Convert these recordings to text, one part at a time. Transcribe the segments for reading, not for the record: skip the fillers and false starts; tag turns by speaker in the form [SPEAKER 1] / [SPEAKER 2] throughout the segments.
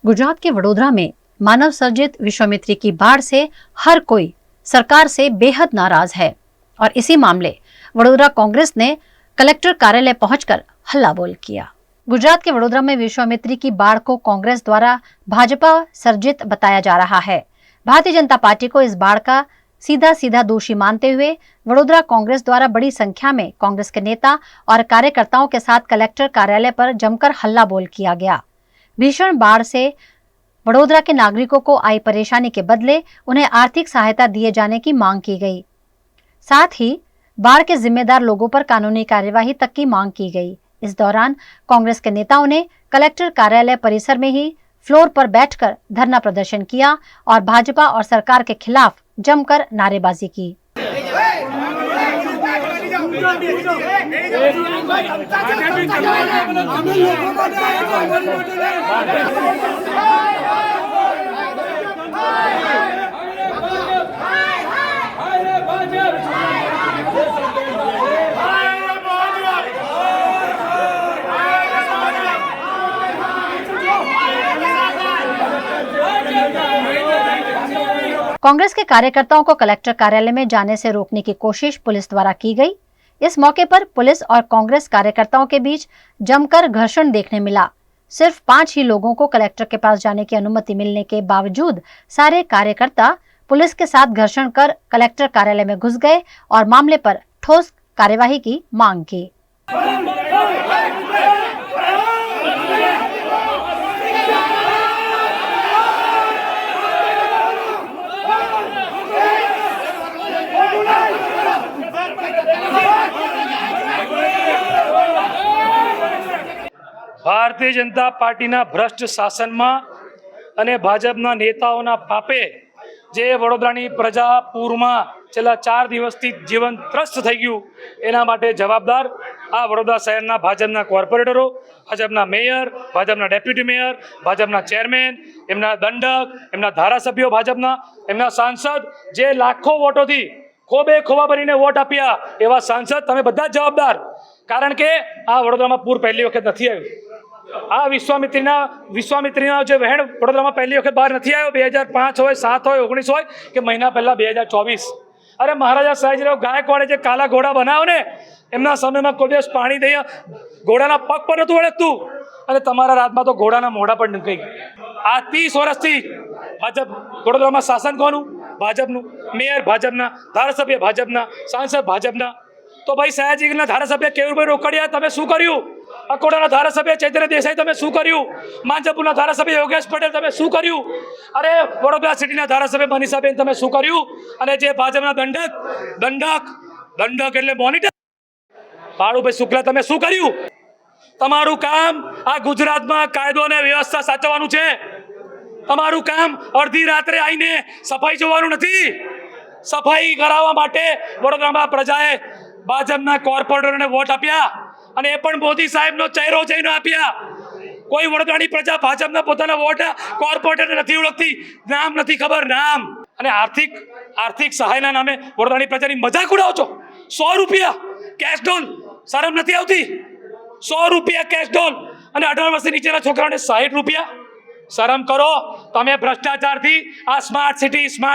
[SPEAKER 1] गुजरात के वडोदरा में मानव सर्जित विश्वामित्री की बाढ़ से हर कोई सरकार से बेहद नाराज है और इसी मामले वडोदरा कांग्रेस ने कलेक्टर कार्यालय पहुंचकर हल्ला बोल किया। गुजरात के वडोदरा में विश्वामित्री की बाढ़ को कांग्रेस द्वारा भाजपा सर्जित बताया जा रहा है। भारतीय जनता पार्टी को इस बाढ़ का सीधा दोषी मानते हुए वडोदरा कांग्रेस द्वारा बड़ी संख्या में कांग्रेस के नेता और कार्यकर्ताओं के साथ कलेक्टर कार्यालय पर जमकर हल्ला बोल किया गया। भीषण बाढ़ से वडोदरा के नागरिकों को आई परेशानी के बदले उन्हें आर्थिक सहायता दिए जाने की मांग की गई। साथ ही बाढ़ के जिम्मेदार लोगों पर कानूनी कार्यवाही तक की मांग की गई। इस दौरान कांग्रेस के नेताओं ने कलेक्टर कार्यालय परिसर में ही फ्लोर पर बैठकर धरना प्रदर्शन किया और भाजपा और सरकार के खिलाफ जमकर नारेबाजी की। कांग्रेस के कार्यकर्ताओं को कलेक्टर कार्यालय में जाने से रोकने की कोशिश पुलिस द्वारा की गई। इस मौके पर पुलिस और कांग्रेस कार्यकर्ताओं के बीच जमकर घर्षण देखने मिला। सिर्फ 5 ही लोगों को कलेक्टर के पास जाने की अनुमति मिलने के बावजूद सारे कार्यकर्ता पुलिस के साथ घर्षण कर कलेक्टर कार्यालय में घुस गए और मामले पर ठोस कार्यवाही की मांग की।
[SPEAKER 2] भारतीय जनता पार्टीना भ्रष्ट शासનમાં અને ભાજપના નેતાઓના પાપે જે વડોદરાની પ્રજા પૂરમાં છેલ્લા 4 દિવસથી જીવન ત્રસ્ત થઈ ગયું એના માટે જવાબદાર આ વડોદરા શહેરના ભાજપના કોર્પોરેટરો, ભાજપના મેયર, ભાજપના ડેપ્યુટી મેયર, ભાજપના ચેરમેન, એમના દંડક, એમના ધારાસભ્યો, ભાજપના એમના સાંસદ જે લાખો વોટોથી ખોબે ખોબા ભરીને વોટ આપ્યા એવા સાંસદ તમે બધા જ જવાબદાર। કારણ કે આ વડોદરામાં પૂર પહેલી વખત નથી આવ્યું। આ વિશ્વામિત્રીના જે વહેણ વડોદરામાં પહેલી વખત બહાર નથી આવ્યો। 2005 હોય, 7 હોય, 19 હોય કે મહિના પહેલા 2024। અરે મહારાજા સયાજીરાવ ગાયકવાડે જે કાલા ઘોડા બનાવ્યો ને એમના સમયમાં કોઈ દિવસ પાણી દઈ ઘોડાના પગ પર નતું અડકતું અને તમારા રાતમાં તો ઘોડાના મોઢા પર નીકળી ગઈ। આ 30 વર્ષથી ભાજપ વડોદરામાં શાસન કોનું? ભાજપનું। મેયર ભાજપના, ધારાસભ્ય ભાજપના, સાંસદ ભાજપના। તો ભાઈ સયાજીના ધારાસભ્ય કેવુરભાઈ રોકડિયા તમે શું કર્યું? અકોડાના ધારાસભ્ય ચૈતન્ય દેસાઈ તમે શું કર્યું? માંજપુરના ધારાસભ્ય યોગેશ પટેલ તમે શું કર્યું? અરે વડોદરા સિટીના ધારાસભ્ય મનીષાબેન તમે શું કર્યું? અને જે ભાજપના દંડક એટલે મોનિટર બાળુભાઈ શુક્લા તમે શું કર્યું? તમારું કામ આ ગુજરાતમાં કાયદો અને વ્યવસ્થા સાચવવાનું છે। તમારું કામ અડધી રાત્રે આવીને સફાઈ જોવાનું નથી। સફાઈ કરાવવા માટે વડોદરામાં પ્રજાએ ભાજપના કોર્પોરેટરોને વોટ આપ્યા અને એ પણ મોદી સાહેબનો ચહેરો જઈને આપ્યા। કોઈ વડોદરાની પ્રજા ભાજપના પોતાના વોટ કોર્પોરેટરને નથી ઓળખતી, નામ નથી ખબર નામ। અને આર્થિક સહાયના નામે વડોદરાની પ્રજાની મજાક ઉડાવો છો। 100 રૂપિયા કેશ ડોલ, શરમ નથી આવતી? 100 રૂપિયા કેશ ડોલ અને 18 વર્ષથી નીચેના છોકરાઓને 60 રૂપિયા। શરમ કરો। તમે ભ્રષ્ટાચારથી આ સ્માર્ટ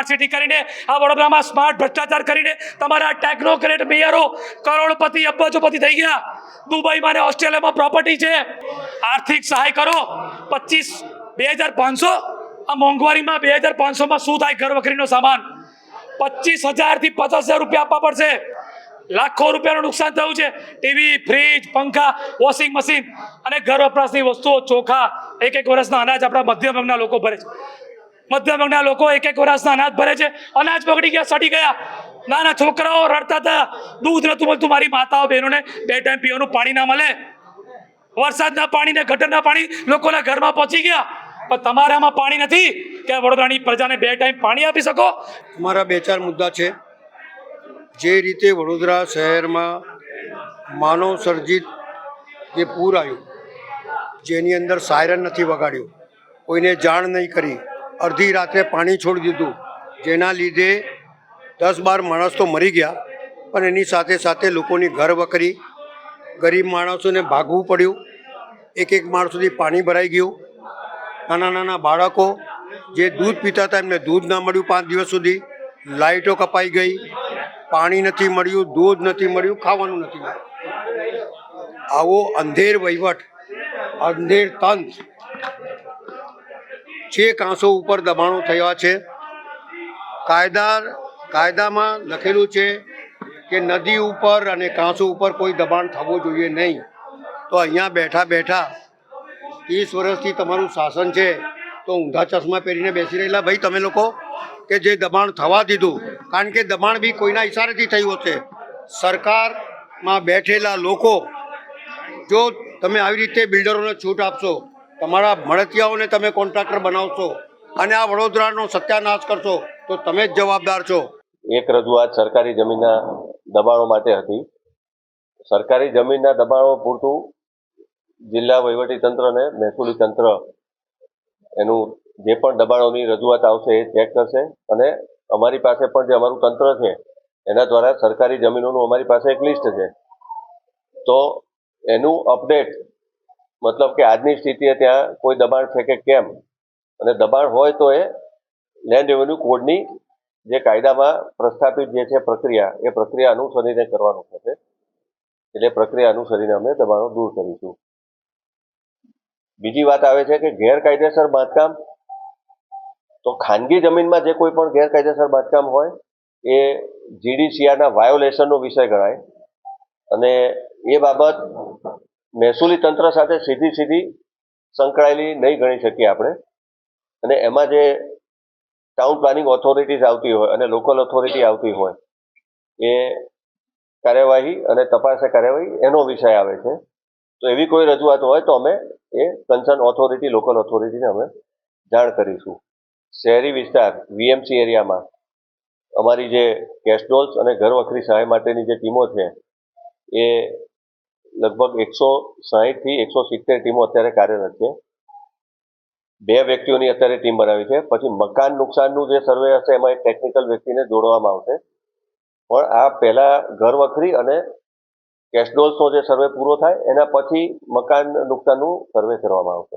[SPEAKER 2] સિટી કરીને આ વડોદરામાં સ્માર્ટ ભ્રષ્ટાચાર કરીને તમારા ટેકનોક્રેટ મેયરો કરોડપતિ અબજોપતિ થઈ ગયા। દુબઈમાં ને ઓસ્ટ્રેલિયામાં પ્રોપર્ટી છે। આર્થિક સહાય કરો। 25,000 આ મોંઘવારીમાં 2500માં શું થાય? ઘર વખરીનો સામાન 25,000 થી 50,000 રૂપિયા આપવા પડશે। લાખો રૂપિયાનું નુકસાન થયું છે। ટીવી, ફ્રીજ, પંખા, વોશિંગ મશીન અને ઘર વપરાશની વસ્તુઓ, ચોખા, એક વર્ષના અનાજ આપણા મધ્યમ વર્ગના લોકો ભરે છે। મધ્યમ વર્ગના લોકો એક વર્ષના અનાજ ભરે છે। અનાજ બગડી ગયા, સડી ગયા। નાના છોકરાઓ રડતા હતા, દૂધ નતું મળતું। મારી માતાઓ બહેનોને 2 ટાઈમ પીવાનું પાણી ના મળે। વરસાદના પાણી ને ગટરના પાણી લોકોના ઘરમાં પહોંચી ગયા। પણ તમારામાં પાણી નથી કે વડોદરાની પ્રજાને 2 ટાઈમ પાણી આપી શકો?
[SPEAKER 3] અમારા 2-4 મુદ્દા છે। જે રીતે વડોદરા શહેરમાં માનવ સર્જિત જે પૂર આવ્યું, જેની અંદર સાયરન નથી વગાડ્યું, કોઈને જાણ નહીં કરી, અડધી રાત્રે પાણી છોડી દીધું, જેના લીધે 10-12 માણસ તો મરી ગયા, પણ એની સાથે સાથે લોકોની ઘર વકરી, ગરીબ માણસોને ભાગવું પડ્યું। એક માળ સુધી પાણી ભરાઈ ગયું। નાના નાના બાળકો જે દૂધ પીતા હતા એમને દૂધ ના મળ્યું 5 દિવસ સુધી, લાઇટો કપાઈ ગઈ, પાણી નથી મળ્યું, દૂધ નથી મળ્યું, ખાવાનું નથી મળ્યું. આવો અંધેર વહીવટ, અંધેર તંત્ર, જે કાંસો ઉપર દબાણો થયા છે. કાયદામાં લખેલું છે કે નદી ઉપર અને કાંસો ઉપર કોઈ દબાણ થવું જોઈએ નહીં. તો અહીંયા બેઠા બેઠા 30 વર્ષથી તમારું શાસન છે, તો ઊંધા ચશ્મા પહેરીને બેસી રહેલા ભાઈ તમે લોકો કે જે દબાણ થવા દીધું, કારણ કે દબાણ બી કોઈના ઈશારેથી થયું હશે. સરકારમાં બેઠેલા લોકો, જો તમે આવી રીતે બિલ્ડરોને છૂટ આપશો, તમારા મળતિયાઓને તમે કોન્ટ્રાક્ટર બનાવશો અને આ વડોદરાનો સત્યાનાશ કરશો, તો તમે જ જવાબદાર છો.
[SPEAKER 4] એક રજૂઆત સરકારી જમીનના દબાણો માટે હતી. સરકારી જમીનના દબાણો પૂરતું જિલ્લા વહીવટી તંત્ર અને મહેસૂલી તંત્ર એનું જે પણ દબાણોની રજૂઆત આવશે એ ચેક કરશે, અને અમારી પાસે પણ જે અમારું તંત્ર છે એના દ્વારા સરકારી જમીનોનું અમારી પાસે એક લિસ્ટ છે. તો એનું અપડેટ, મતલબ કે આજની સ્થિતિએ ત્યાં કોઈ દબાણ છે કે કેમ, અને દબાણ હોય તો એ લેન્ડ રેવન્યુ કોડની જે કાયદામાં પ્રસ્થાપિત જે છે પ્રક્રિયા, એ પ્રક્રિયા અનુસરીને કરવાનું થશે. એટલે પ્રક્રિયા અનુસરીને અમે દબાણો દૂર કરીશું. બીજી વાત આવે છે કે ગેરકાયદેસર બાંધકામ. તો ખાનગી જમીનમાં જે કોઈ પણ ગેરકાયદેસર બાંધકામ હોય એ જીડીસીઆરના વાયોલેશનનો વિષય ગણાય, અને એ બાબત મહેસૂલી તંત્ર સાથે સીધી સંકળાયેલી નહીં ગણી શકીએ આપણે. અને એમાં જે ટાઉન પ્લાનિંગ ઓથોરિટીઝ આવતી હોય અને લોકલ ઓથોરિટી આવતી હોય એ કાર્યવાહી અને તપાસે કાર્યવાહી એનો વિષય આવે છે. તો એવી કોઈ રજૂઆત હોય તો અમે એ કન્સર્ન ઓથોરિટી, લોકલ ઓથોરિટીને અમે જાણ કરીશું. શહેરી વિસ્તાર વીએમસી એરિયામાં અમારી જે કેશડોલ્સ અને ઘર વખરી સહાય માટેની જે ટીમો છે એ લગભગ 160 થી 170 ટીમો અત્યારે કાર્યરત છે. 2 વ્યક્તિઓની અત્યારે ટીમ બનાવી છે. પછી મકાન નુકસાનનું જે સર્વે હશે એમાં એક ટેકનિકલ વ્યક્તિને જોડવામાં આવશે. પણ આ પહેલા ઘર વખરી અને કેશડોલ્સનો જે સર્વે પૂરો થાય એના પછી મકાન નુકસાનનું સર્વે કરવામાં આવશે.